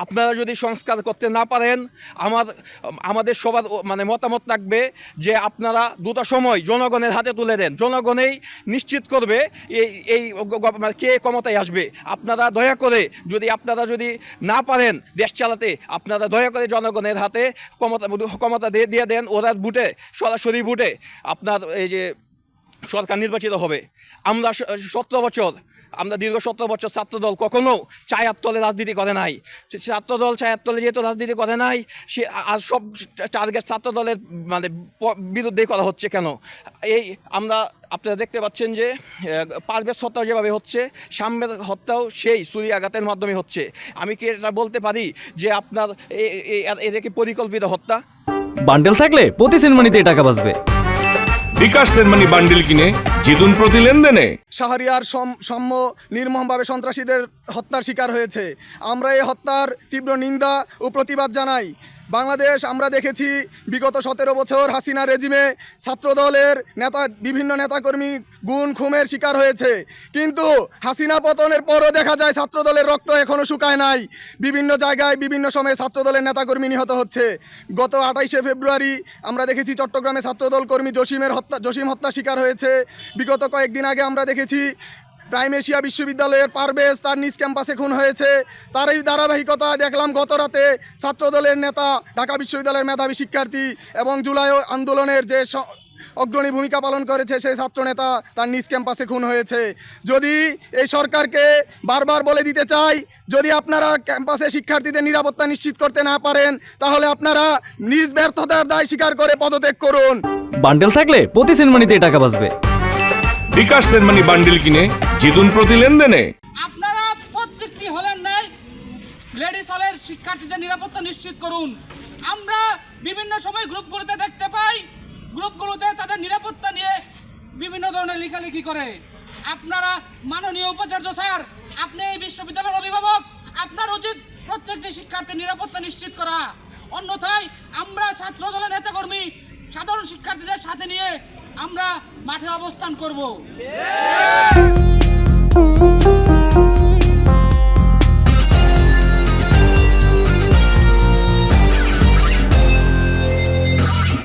আপনারা যদি সংস্কার করতে না পারেন আমাদের সবার মানে মতামত থাকবে যে আপনারা দুটো সময় জনগণের হাতে তুলে দেন, জনগণেই নিশ্চিত করবে এই কে ক্ষমতায় আসবে। আপনারা দয়া করে আপনারা যদি না পারেন দেশ চালাতে, আপনারা দয়া করে জনগণের হাতে ক্ষমতা দিয়ে দেন। ওরা ভোটে, সরাসরি ভোটে আপনার এই যে সরকার নির্বাচিত হবে। আমরা দীর্ঘ 17 বছর ছাত্রদল কখনো চায়ের তলে রাজনীতি করে নাই। ছাত্রদল চায়ের তলে যেহেতু রাজনীতি করে নাই, সে আর সব টার্গেট ছাত্রদলের মানে বিরুদ্ধেই করা হচ্ছে কেন? আপনারা দেখতে পাচ্ছেন যে পারভেজ হত্যাও যেভাবে হচ্ছে, সাম্যের হত্যাও সেই ছুরি আঘাতের মাধ্যমে হচ্ছে। আমি কি এটা বলতে পারি যে আপনার এটা কি পরিকল্পিত হত্যা? বান্ডেল থাকলে প্রতি সেনমানিতে টাকা বাঁচবে। বিকাশ সেনমানি বান্ডিল কিনে জিতুন প্রতি লেনদেনে। শাহরিয়ার সৌম্য নির্মমভাবে সন্ত্রাসীদের হত্যার শিকার হয়েছে। আমরা এই হত্যার তীব্র নিন্দা ও প্রতিবাদ জানাই। বাংলাদেশ আমরা দেখেছি বিগত 17 বছর হাসিনা রেজিমে ছাত্রদলের বিভিন্ন নেতাকর্মী গুম খুনের শিকার হয়েছে, কিন্তু হাসিনা পতনের পরও দেখা যায় ছাত্রদলের রক্ত এখনও শুকায় নাই। বিভিন্ন জায়গায় বিভিন্ন সময়ে ছাত্রদলের নেতাকর্মী নিহত হচ্ছে। গত 28শে ফেব্রুয়ারি আমরা দেখেছি চট্টগ্রামে ছাত্রদল কর্মী জসিম হত্যা শিকার হয়েছে। বিগত কয়েকদিন আগে আমরা দেখেছি প্রাইম এশিয়া বিশ্ববিদ্যালয়ের পারভেজ তার নিজ ক্যাম্পাসে খুন হয়েছে। তার এই ধারাবাহিকতা দেখলাম গত রাতে ছাত্রদলের নেতা, ঢাকা বিশ্ববিদ্যালয়ের মেধাবী শিক্ষার্থী এবং জুলাই আন্দোলনের যে অগ্রণী ভূমিকা পালন করেছে সেই ছাত্রনেতা তার নিজ ক্যাম্পাসে খুন হয়েছে। যদি এই সরকারকে বারবার বলে দিতে চাই, যদি আপনারা ক্যাম্পাসে শিক্ষার্থীদের নিরাপত্তা নিশ্চিত করতে না পারেন, তাহলে আপনারা নিজ ব্যর্থতার দায় স্বীকার করে পদত্যাগ করুন। বান্ডেল থাকলে প্রতি সেনমানিতে টাকা বাঁচবে। বিকাশ সেনমানি বান্ডিল কিনে জিতুন প্রতি লেনদেনে। আপনারা প্রত্যেকটি হলের ন্যায় লেডিস হলের শিক্ষার্থীদের নিরাপত্তা নিশ্চিত করুন। আমরা বিভিন্ন সময় গ্রুপগুলোতে দেখতে পাই, গ্রুপগুলোতে তাদের নিরাপত্তা নিয়ে বিভিন্ন ধরনের লেখালেখি করে। আপনারা মাননীয় উপাচার্য স্যার, আপনি এই বিশ্ববিদ্যালয়ের অভিভাবক, আপনার উচিত প্রত্যেকটি শিক্ষার্থীর নিরাপত্তা নিশ্চিত করা। অন্যথায় আমরা ছাত্রদলের নেতাকর্মী সাধারণ শিক্ষার্থীদের সাথে নিয়ে আমরা মাঠে অবস্থান করব।